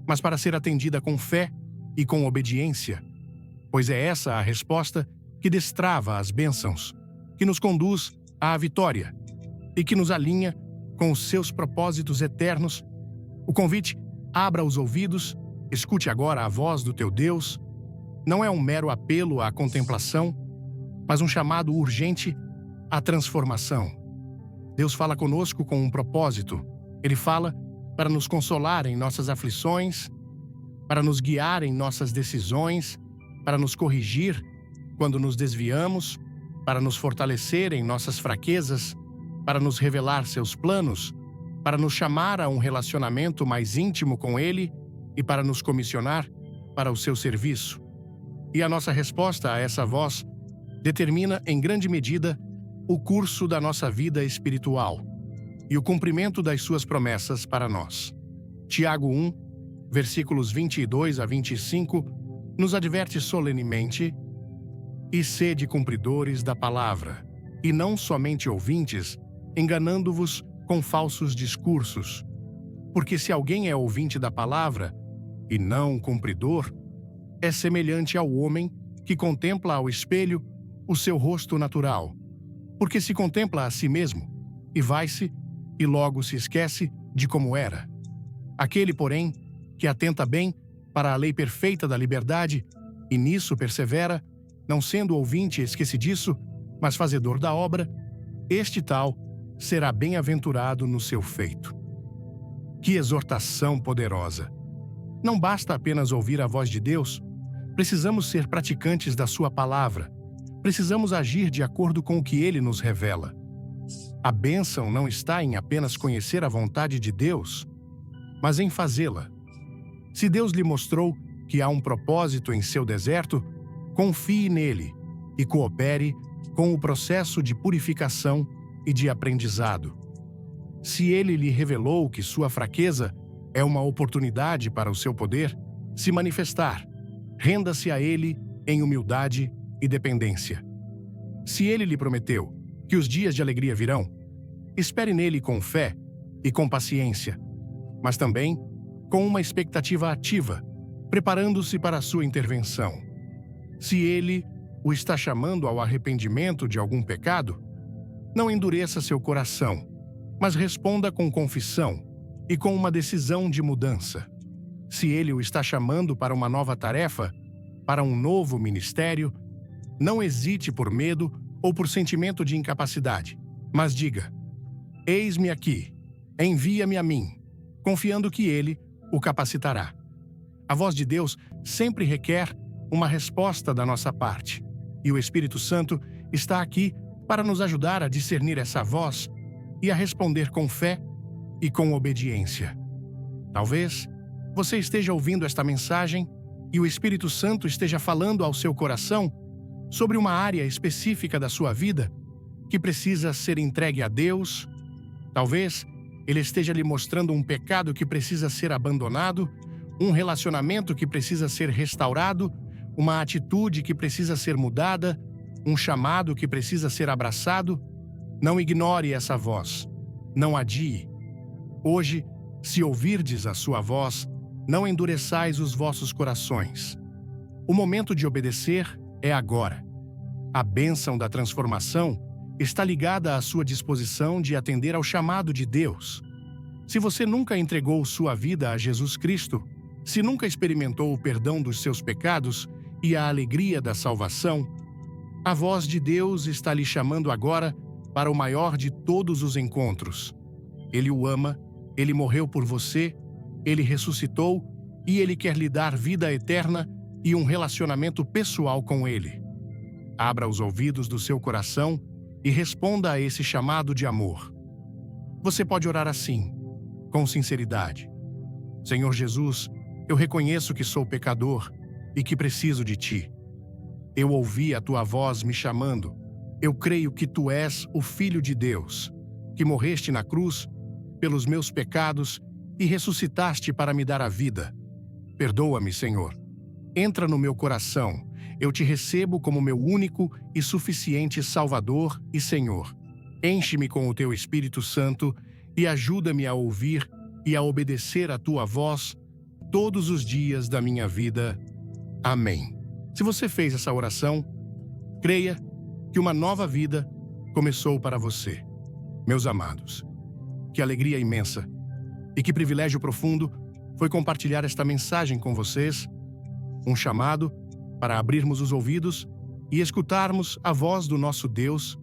mas para ser atendida com fé e com obediência, pois é essa a resposta que destrava as bênçãos, que nos conduz à vitória e que nos alinha com os seus propósitos eternos. O convite, abra os ouvidos, escute agora a voz do teu Deus, não é um mero apelo à contemplação, mas um chamado urgente à transformação. Deus fala conosco com um propósito. Ele fala para nos consolar em nossas aflições, para nos guiar em nossas decisões, para nos corrigir quando nos desviamos, para nos fortalecer em nossas fraquezas, para nos revelar seus planos, para nos chamar a um relacionamento mais íntimo com Ele e para nos comissionar para o seu serviço. E a nossa resposta a essa voz determina, em grande medida, o curso da nossa vida espiritual e o cumprimento das suas promessas para nós. Tiago 1, versículos 22 a 25, nos adverte solenemente: e sede cumpridores da palavra, e não somente ouvintes, enganando-vos com falsos discursos. Porque se alguém é ouvinte da palavra e não cumpridor, é semelhante ao homem que contempla ao espelho o seu rosto natural, porque se contempla a si mesmo, e vai-se, e logo se esquece de como era. Aquele, porém, que atenta bem para a lei perfeita da liberdade, e nisso persevera, não sendo ouvinte esquecidiço, mas fazedor da obra, este tal será bem-aventurado no seu feito. Que exortação poderosa! Não basta apenas ouvir a voz de Deus, precisamos ser praticantes da sua palavra. Precisamos agir de acordo com o que Ele nos revela. A bênção não está em apenas conhecer a vontade de Deus, mas em fazê-la. Se Deus lhe mostrou que há um propósito em seu deserto, confie nele e coopere com o processo de purificação e de aprendizado. Se Ele lhe revelou que sua fraqueza é uma oportunidade para o seu poder se manifestar, renda-se a Ele em humildade e dependência. Se Ele lhe prometeu que os dias de alegria virão, espere nele com fé e com paciência, mas também com uma expectativa ativa, preparando-se para a sua intervenção. Se Ele o está chamando ao arrependimento de algum pecado, não endureça seu coração, mas responda com confissão e com uma decisão de mudança. Se Ele o está chamando para uma nova tarefa, para um novo ministério, não hesite por medo ou por sentimento de incapacidade, mas diga: eis-me aqui, envia-me a mim, confiando que Ele o capacitará. A voz de Deus sempre requer uma resposta da nossa parte, e o Espírito Santo está aqui para nos ajudar a discernir essa voz e a responder com fé e com obediência. Talvez você esteja ouvindo esta mensagem e o Espírito Santo esteja falando ao seu coração sobre uma área específica da sua vida que precisa ser entregue a Deus. Talvez Ele esteja lhe mostrando um pecado que precisa ser abandonado, um relacionamento que precisa ser restaurado, uma atitude que precisa ser mudada, um chamado que precisa ser abraçado. Não ignore essa voz. Não adie. Hoje Se ouvirdes a sua voz, não endureçais os vossos corações. O momento de obedecer é agora. A bênção da transformação está ligada à sua disposição de atender ao chamado de Deus. Se você nunca entregou sua vida a Jesus Cristo, se nunca experimentou o perdão dos seus pecados e a alegria da salvação, a voz de Deus está lhe chamando agora para o maior de todos os encontros. Ele o ama, ele morreu por você, ele ressuscitou e ele quer lhe dar vida eterna e um relacionamento pessoal com ele. Abra os ouvidos do seu coração e responda a esse chamado de amor. Você pode orar assim, com sinceridade. Senhor Jesus, eu reconheço que sou pecador e que preciso de Ti. Eu ouvi a Tua voz me chamando. Eu creio que Tu és o Filho de Deus, que morreste na cruz pelos meus pecados e ressuscitaste para me dar a vida. Perdoa-me, Senhor. Entra no meu coração. Eu Te recebo como meu único e suficiente Salvador e Senhor. Enche-me com o Teu Espírito Santo e ajuda-me a ouvir e a obedecer a Tua voz todos os dias da minha vida. Amém. Se você fez essa oração, creia que uma nova vida começou para você. Meus amados, que alegria imensa e que privilégio profundo foi compartilhar esta mensagem com vocês, um chamado para abrirmos os ouvidos e escutarmos a voz do nosso Deus.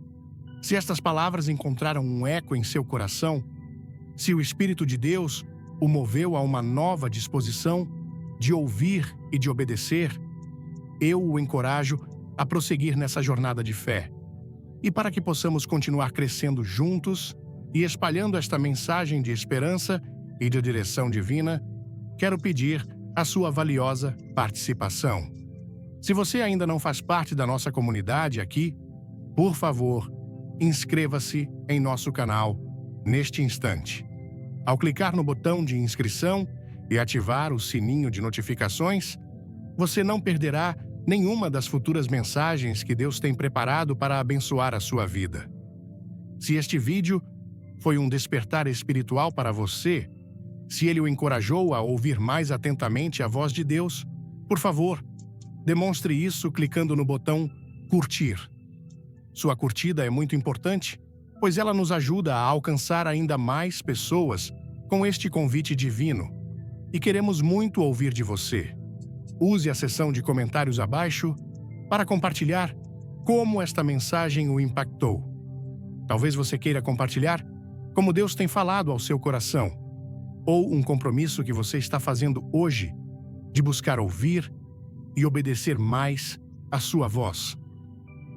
Se estas palavras encontraram um eco em seu coração, se o Espírito de Deus o moveu a uma nova disposição de ouvir e de obedecer, eu o encorajo a prosseguir nessa jornada de fé. E para que possamos continuar crescendo juntos e espalhando esta mensagem de esperança e de direção divina, quero pedir a sua valiosa participação. Se você ainda não faz parte da nossa comunidade aqui, por favor, inscreva-se em nosso canal neste instante. Ao clicar no botão de inscrição e ativar o sininho de notificações, você não perderá nenhuma das futuras mensagens que Deus tem preparado para abençoar a sua vida. Se este vídeo foi um despertar espiritual para você, se ele o encorajou a ouvir mais atentamente a voz de Deus, por favor, demonstre isso clicando no botão curtir. Sua curtida é muito importante, pois ela nos ajuda a alcançar ainda mais pessoas com este convite divino. E queremos muito ouvir de você. Use a seção de comentários abaixo para compartilhar como esta mensagem o impactou. Talvez você queira compartilhar como Deus tem falado ao seu coração, ou um compromisso que você está fazendo hoje de buscar ouvir e obedecer mais à sua voz.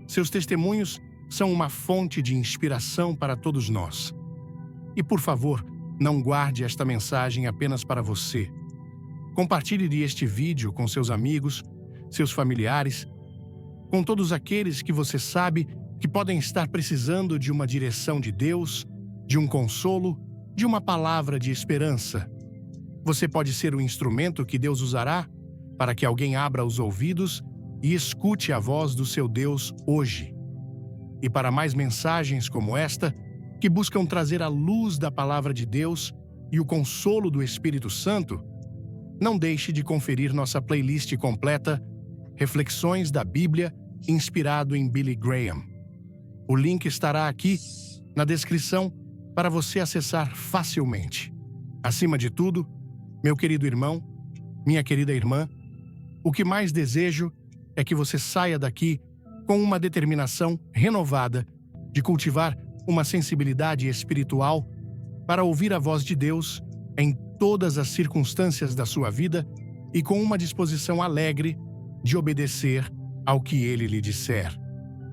Seus testemunhos são uma fonte de inspiração para todos nós. E, por favor, não guarde esta mensagem apenas para você. Compartilhe este vídeo com seus amigos, seus familiares, com todos aqueles que você sabe que podem estar precisando de uma direção de Deus, de um consolo, de uma palavra de esperança. Você pode ser o instrumento que Deus usará para que alguém abra os ouvidos e escute a voz do seu Deus hoje. E para mais mensagens como esta, que buscam trazer a luz da palavra de Deus e o consolo do Espírito Santo, não deixe de conferir nossa playlist completa Reflexões da Bíblia, inspirado em Billy Graham. O link estará aqui na descrição para você acessar facilmente. Acima de tudo, meu querido irmão, minha querida irmã, o que mais desejo é que você saia daqui com uma determinação renovada de cultivar uma sensibilidade espiritual para ouvir a voz de Deus em todas as circunstâncias da sua vida e com uma disposição alegre de obedecer ao que Ele lhe disser.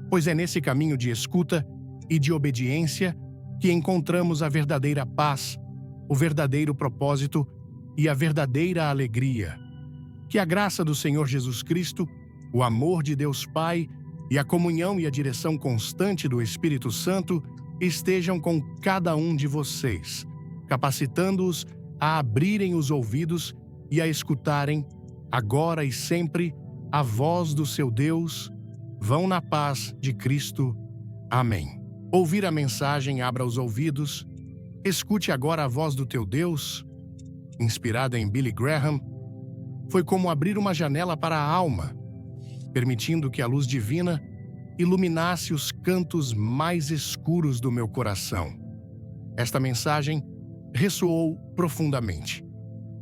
Pois é nesse caminho de escuta e de obediência que encontramos a verdadeira paz, o verdadeiro propósito e a verdadeira alegria. Que a graça do Senhor Jesus Cristo, o amor de Deus Pai e a comunhão e a direção constante do Espírito Santo estejam com cada um de vocês, capacitando-os a abrirem os ouvidos e a escutarem, agora e sempre, a voz do seu Deus. Vão na paz de Cristo. Amém. Ouvir a mensagem abra os ouvidos. Escute agora a voz do teu Deus. inspirada em Billy Graham, foi como abrir uma janela para a alma, permitindo que a luz divina iluminasse os cantos mais escuros do meu coração. Esta mensagem ressoou profundamente,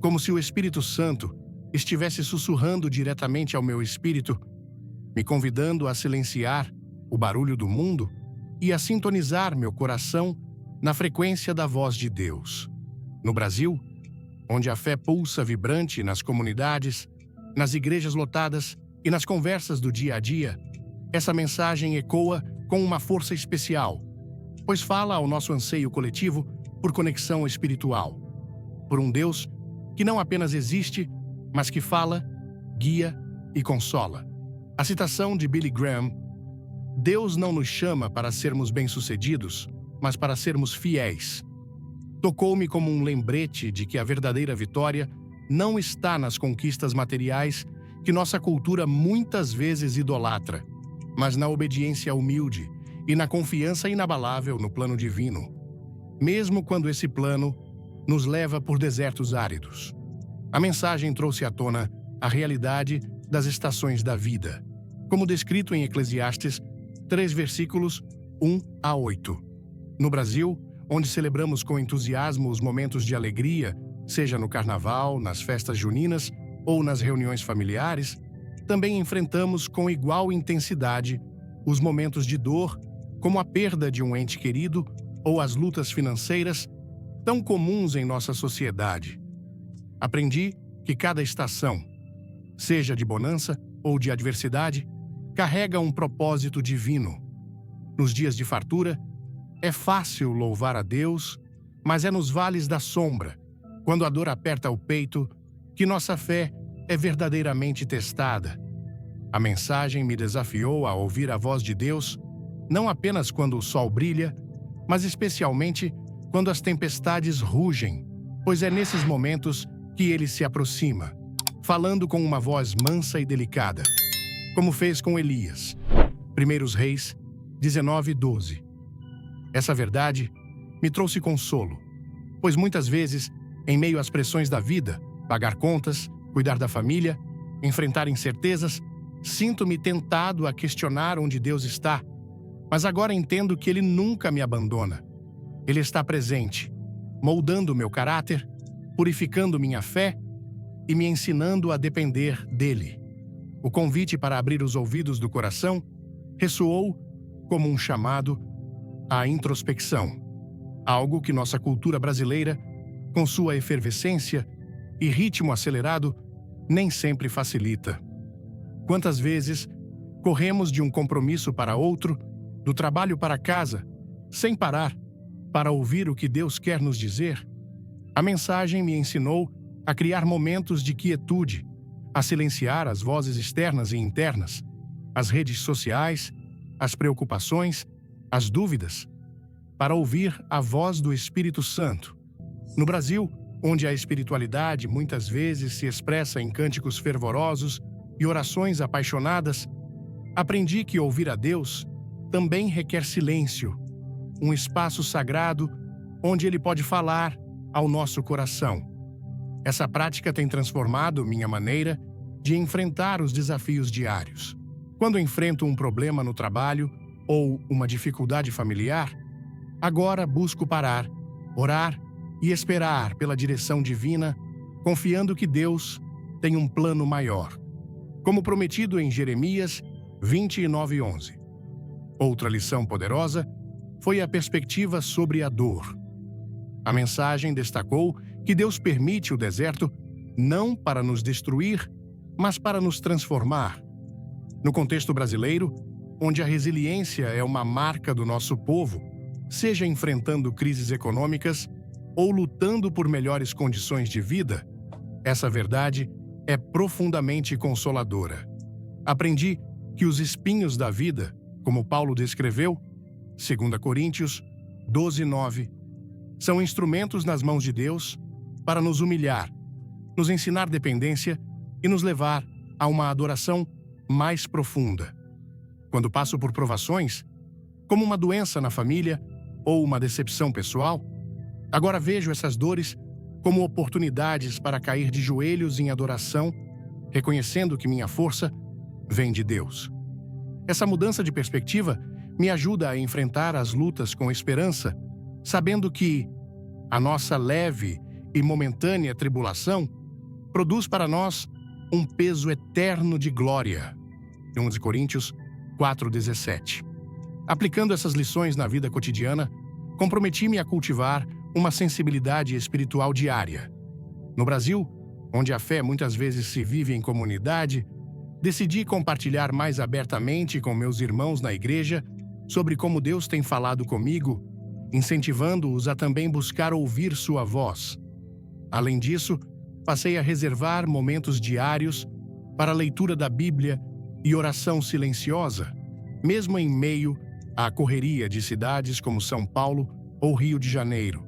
como se o Espírito Santo estivesse sussurrando diretamente ao meu espírito, me convidando a silenciar o barulho do mundo e a sintonizar meu coração na frequência da voz de Deus. No Brasil, onde a fé pulsa vibrante nas comunidades, nas igrejas lotadas e nas conversas do dia a dia, essa mensagem ecoa com uma força especial, pois fala ao nosso anseio coletivo por conexão espiritual, por um Deus que não apenas existe, mas que fala, guia e consola. A citação de Billy Graham: Deus não nos chama para sermos bem-sucedidos, mas para sermos fiéis, tocou-me como um lembrete de que a verdadeira vitória não está nas conquistas materiais que nossa cultura muitas vezes idolatra, mas na obediência humilde e na confiança inabalável no plano divino, mesmo quando esse plano nos leva por desertos áridos. A mensagem trouxe à tona a realidade das estações da vida, como descrito em Eclesiastes 3 versículos 1 a 8. No Brasil, onde celebramos com entusiasmo os momentos de alegria, seja no carnaval, nas festas juninas ou nas reuniões familiares, também enfrentamos com igual intensidade os momentos de dor, como a perda de um ente querido ou as lutas financeiras tão comuns em nossa sociedade. Aprendi que cada estação, seja de bonança ou de adversidade, carrega um propósito divino. Nos dias de fartura, é fácil louvar a Deus, mas é nos vales da sombra, quando a dor aperta o peito, que nossa fé é verdadeiramente testada. A mensagem me desafiou a ouvir a voz de Deus, não apenas quando o sol brilha, mas especialmente quando as tempestades rugem, pois é nesses momentos que ele se aproxima, falando com uma voz mansa e delicada, como fez com Elias. 1 Reis 19:12. Essa verdade me trouxe consolo, pois muitas vezes, em meio às pressões da vida, pagar contas, cuidar da família, enfrentar incertezas, sinto-me tentado a questionar onde Deus está, mas agora entendo que Ele nunca me abandona. Ele está presente, moldando meu caráter, purificando minha fé e me ensinando a depender dEle. O convite para abrir os ouvidos do coração ressoou como um chamado à introspecção, algo que nossa cultura brasileira, com sua efervescência e ritmo acelerado, nem sempre facilita. Quantas vezes corremos de um compromisso para outro, do trabalho para casa, sem parar, para ouvir o que Deus quer nos dizer? A mensagem me ensinou a criar momentos de quietude, a silenciar as vozes externas e internas, as redes sociais, as preocupações, as dúvidas, para ouvir a voz do Espírito Santo. No Brasil, onde a espiritualidade muitas vezes se expressa em cânticos fervorosos e orações apaixonadas, aprendi que ouvir a Deus também requer silêncio, um espaço sagrado onde Ele pode falar ao nosso coração. Essa prática tem transformado minha maneira de enfrentar os desafios diários. Quando enfrento um problema no trabalho ou uma dificuldade familiar, agora busco parar, orar e esperar pela direção divina, confiando que Deus tem um plano maior, como prometido em Jeremias 29:11. Outra lição poderosa foi a perspectiva sobre a dor. A mensagem destacou que Deus permite o deserto não para nos destruir, mas para nos transformar. No contexto brasileiro, onde a resiliência é uma marca do nosso povo, seja enfrentando crises econômicas ou lutando por melhores condições de vida, essa verdade é profundamente consoladora. Aprendi que os espinhos da vida, como Paulo descreveu, 2 Coríntios 12:9, são instrumentos nas mãos de Deus para nos humilhar, nos ensinar dependência e nos levar a uma adoração mais profunda. Quando passo por provações, como uma doença na família ou uma decepção pessoal, agora vejo essas dores como oportunidades para cair de joelhos em adoração, reconhecendo que minha força vem de Deus. Essa mudança de perspectiva me ajuda a enfrentar as lutas com esperança, sabendo que a nossa leve e momentânea tribulação produz para nós um peso eterno de glória. 1 Coríntios 4,17. Aplicando essas lições na vida cotidiana, comprometi-me a cultivar uma sensibilidade espiritual diária. No Brasil, onde a fé muitas vezes se vive em comunidade, decidi compartilhar mais abertamente com meus irmãos na igreja sobre como Deus tem falado comigo, incentivando-os a também buscar ouvir sua voz. Além disso, passei a reservar momentos diários para a leitura da Bíblia e oração silenciosa, mesmo em meio à correria de cidades como São Paulo ou Rio de Janeiro.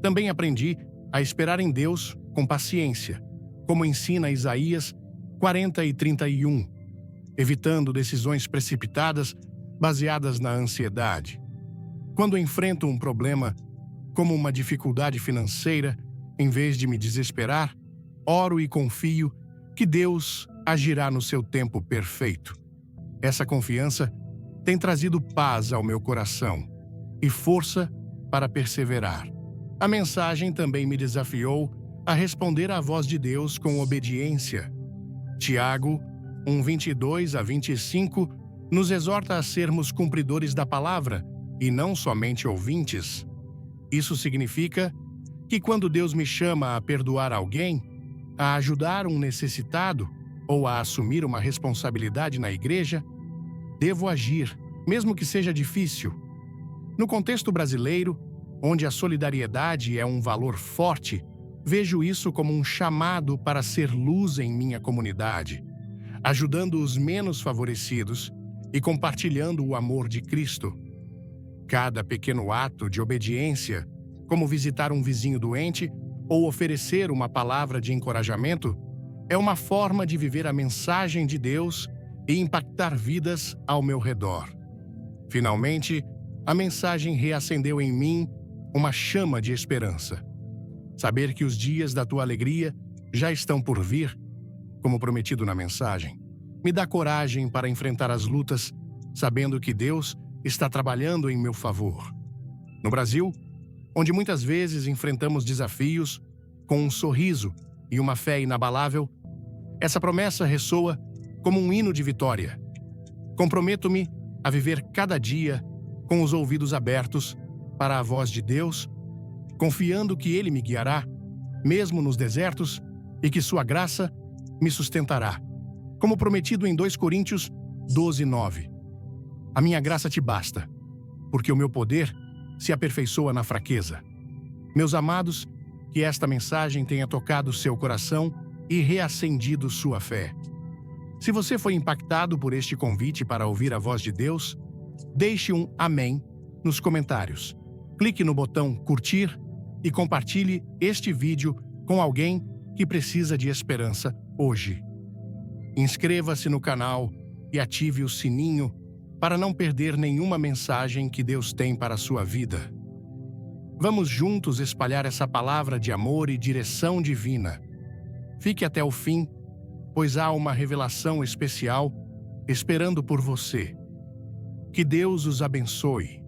Também aprendi a esperar em Deus com paciência, como ensina Isaías 40:31, evitando decisões precipitadas baseadas na ansiedade. Quando enfrento um problema, como uma dificuldade financeira, em vez de me desesperar, oro e confio que Deus agirá no seu tempo perfeito. Essa confiança tem trazido paz ao meu coração e força para perseverar. A mensagem também me desafiou a responder à voz de Deus com obediência. Tiago 1:22-25 nos exorta a sermos cumpridores da palavra e não somente ouvintes. Isso significa que quando Deus me chama a perdoar alguém, a ajudar um necessitado ou a assumir uma responsabilidade na igreja, devo agir, mesmo que seja difícil. No contexto brasileiro, onde a solidariedade é um valor forte, vejo isso como um chamado para ser luz em minha comunidade, ajudando os menos favorecidos e compartilhando o amor de Cristo. Cada pequeno ato de obediência, como visitar um vizinho doente ou oferecer uma palavra de encorajamento, é uma forma de viver a mensagem de Deus e impactar vidas ao meu redor. Finalmente, a mensagem reacendeu em mim uma chama de esperança. Saber que os dias da tua alegria já estão por vir, como prometido na mensagem, me dá coragem para enfrentar as lutas, sabendo que Deus está trabalhando em meu favor. No Brasil, onde muitas vezes enfrentamos desafios com um sorriso e uma fé inabalável, essa promessa ressoa como um hino de vitória. Comprometo-me a viver cada dia com os ouvidos abertos para a voz de Deus, confiando que Ele me guiará, mesmo nos desertos, e que sua graça me sustentará, como prometido em 2 Coríntios 12:9. A minha graça te basta, porque o meu poder se aperfeiçoa na fraqueza. Meus amados, que esta mensagem tenha tocado seu coração e reacendido sua fé. Se você foi impactado por este convite para ouvir a voz de Deus, deixe um amém nos comentários. Clique no botão curtir e compartilhe este vídeo com alguém que precisa de esperança hoje. Inscreva-se no canal e ative o sininho para não perder nenhuma mensagem que Deus tem para a sua vida. Vamos juntos espalhar essa palavra de amor e direção divina. Fique até o fim, pois há uma revelação especial esperando por você. Que Deus os abençoe.